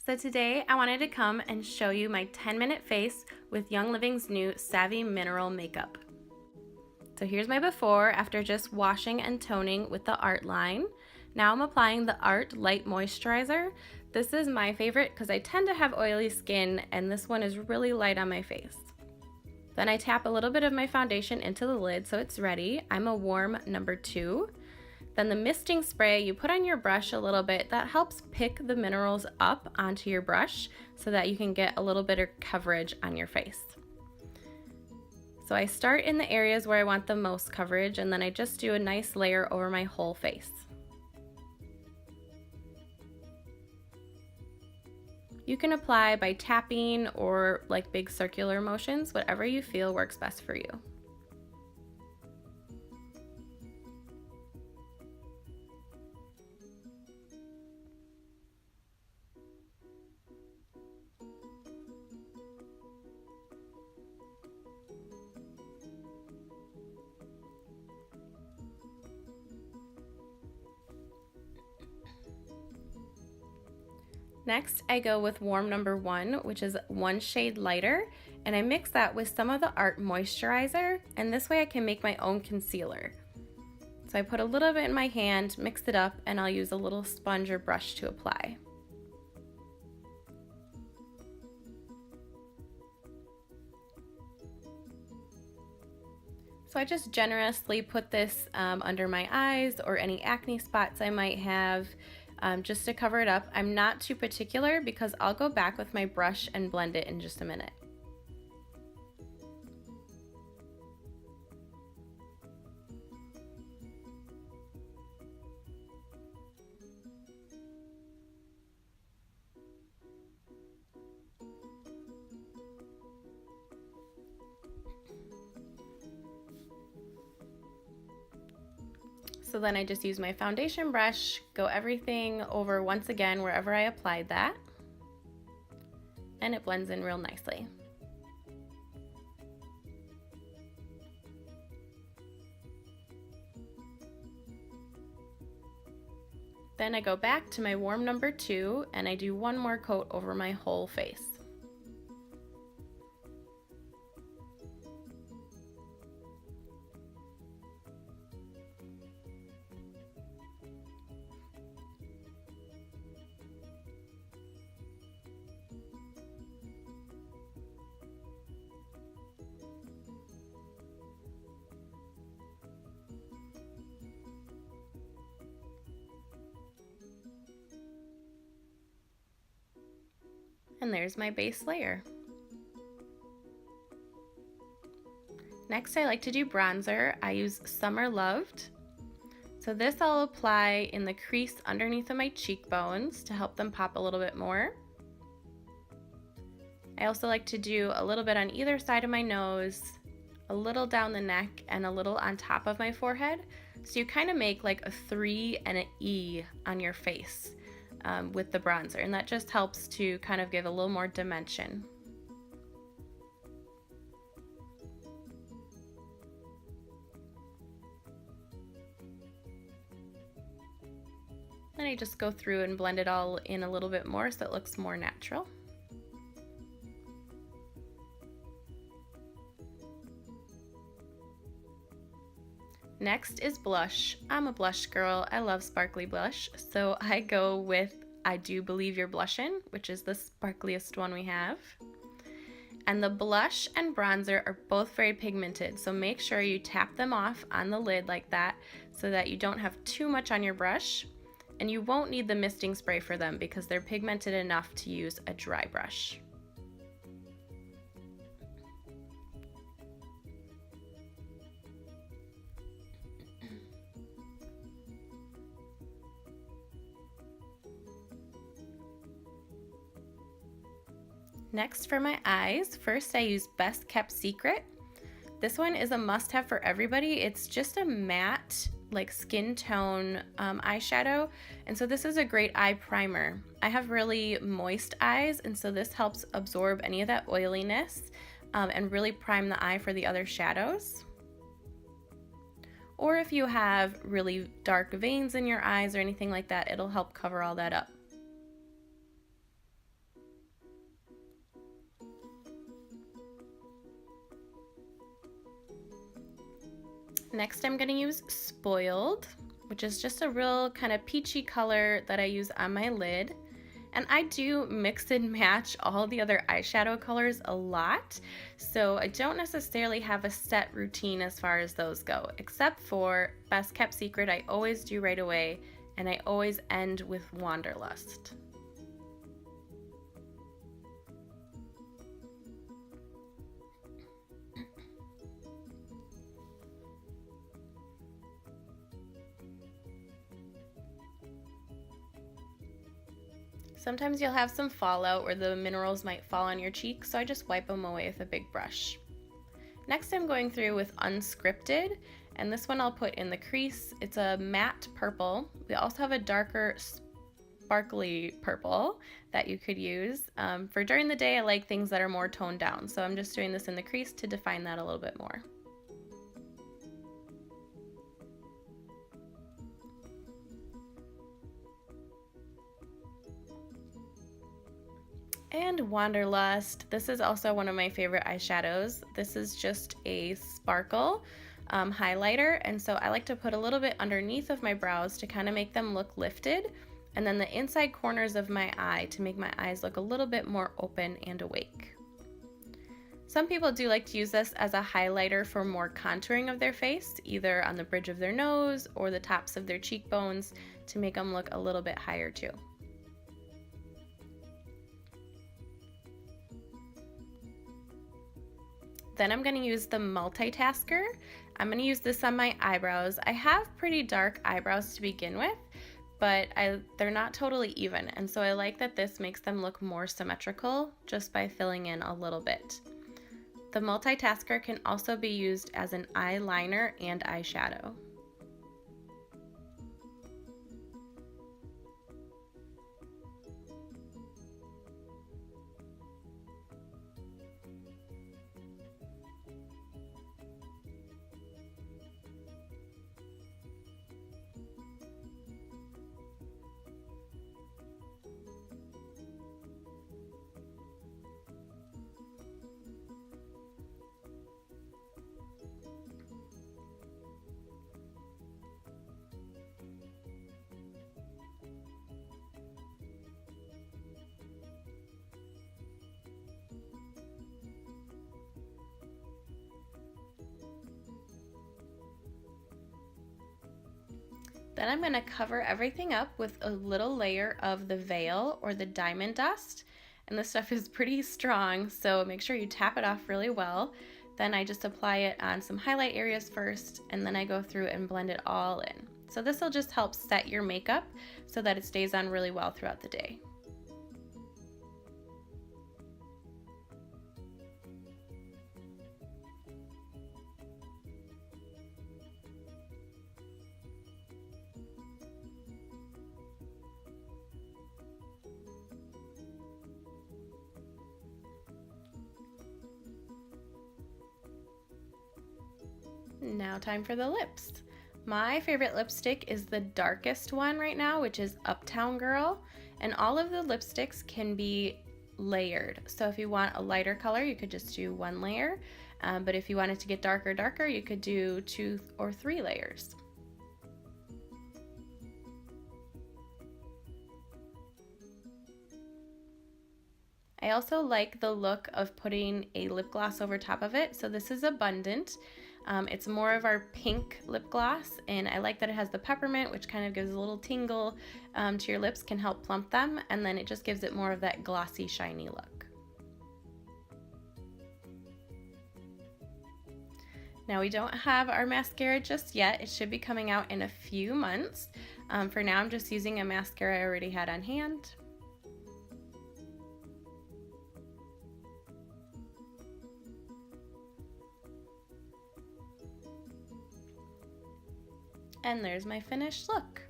So today I wanted to come and show you my 10-minute face with Young Living's new Savvy Mineral Makeup. So here's my before after just washing and toning with the Art line. Now I'm applying the Art Light Moisturizer. This is my favorite because I tend to have oily skin and this one is really light on my face. Then I tap a little bit of my foundation into the lid so it's ready. I'm a warm number 2. Then the misting spray, you put on your brush a little bit. That helps pick the minerals up onto your brush so that you can get a little bit of coverage on your face. So I start in the areas where I want the most coverage and then I just do a nice layer over my whole face. You can apply by tapping or like big circular motions, whatever you feel works best for you. Next, I go with warm number 1, which is 1 shade lighter, and I mix that with some of the Art Moisturizer, and this way I can make my own concealer. So I put a little bit in my hand, mix it up, and I'll use a little sponge or brush to apply. So I just generously put this under my eyes or any acne spots I might have. Just to cover it up. I'm not too particular because I'll go back with my brush and blend it in just a minute. So then I just use my foundation brush, go everything over once again wherever I applied that, and it blends in real nicely. Then I go back to my warm number 2 and I do one more coat over my whole face. And there's my base layer. Next, I like to do bronzer. I use Summer Loved. So this I'll apply in the crease underneath of my cheekbones to help them pop a little bit more. I also like to do a little bit on either side of my nose, a little down the neck, and a little on top of my forehead. So you kind of make like a 3 and an E on your face. With the bronzer, and that just helps to kind of give a little more dimension. Then I just go through and blend it all in a little bit more so it looks more natural. Next is blush. I'm a blush girl. I love sparkly blush, so I go with I Do Believe You're Blushin', which is the sparkliest one we have. And the blush and bronzer are both very pigmented, so make sure you tap them off on the lid like that so that you don't have too much on your brush. And you won't need the misting spray for them because they're pigmented enough to use a dry brush. Next for my eyes, first I use Best Kept Secret. This one is a must-have for everybody. It's just a matte, like skin tone eyeshadow, and so this is a great eye primer. I have really moist eyes, and so this helps absorb any of that oiliness and really prime the eye for the other shadows. Or if you have really dark veins in your eyes or anything like that, it'll help cover all that up. Next, I'm going to use Spoiled, which is just a real kind of peachy color that I use on my lid. And I do mix and match all the other eyeshadow colors a lot, so I don't necessarily have a set routine as far as those go, except for Best Kept Secret I always do right away, and I always end with Wanderlust. Sometimes you'll have some fallout where the minerals might fall on your cheeks, so I just wipe them away with a big brush. Next, I'm going through with Unscripted, and this one I'll put in the crease. It's a matte purple. We also have a darker sparkly purple that you could use. For during the day, I like things that are more toned down, so I'm just doing this in the crease to define that a little bit more. And Wanderlust, this is also one of my favorite eyeshadows. This is just a sparkle highlighter, and so I like to put a little bit underneath of my brows to kind of make them look lifted, and then the inside corners of my eye to make my eyes look a little bit more open and awake. Some people do like to use this as a highlighter for more contouring of their face, either on the bridge of their nose or the tops of their cheekbones to make them look a little bit higher too. Then I'm going to use the multitasker. I'm going to use this on my eyebrows. I have pretty dark eyebrows to begin with, but they're not totally even, and so I like that this makes them look more symmetrical just by filling in a little bit. The multitasker can also be used as an eyeliner and eyeshadow. Then I'm going to cover everything up with a little layer of the veil or the diamond dust. And this stuff is pretty strong, so make sure you tap it off really well. Then I just apply it on some highlight areas first, and then I go through and blend it all in. So this will just help set your makeup so that it stays on really well throughout the day. Now time for the lips. My favorite lipstick is the darkest one right now, which is Uptown Girl, and all of the lipsticks can be layered. So if you want a lighter color, you could just do one layer, but if you wanted to get darker, you could do 2 or 3 layers. I also like the look of putting a lip gloss over top of it, so this is Abundant. It's more of our pink lip gloss, and I like that it has the peppermint, which kind of gives a little tingle to your lips, can help plump them, and then it just gives it more of that glossy, shiny look. Now we don't have our mascara just yet. It should be coming out in a few months. For now, I'm just using a mascara I already had on hand. And there's my finished look.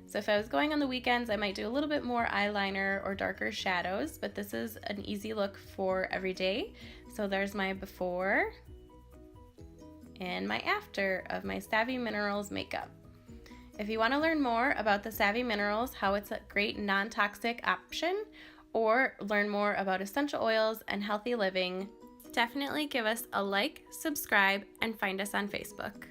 So if I was going on the weekends, I might do a little bit more eyeliner or darker shadows, but this is an easy look for every day. So there's my before and my after of my Savvy Minerals makeup. If you want to learn more about the Savvy Minerals, how it's a great non-toxic option, or learn more about essential oils and healthy living, definitely give us a like, subscribe, and find us on Facebook.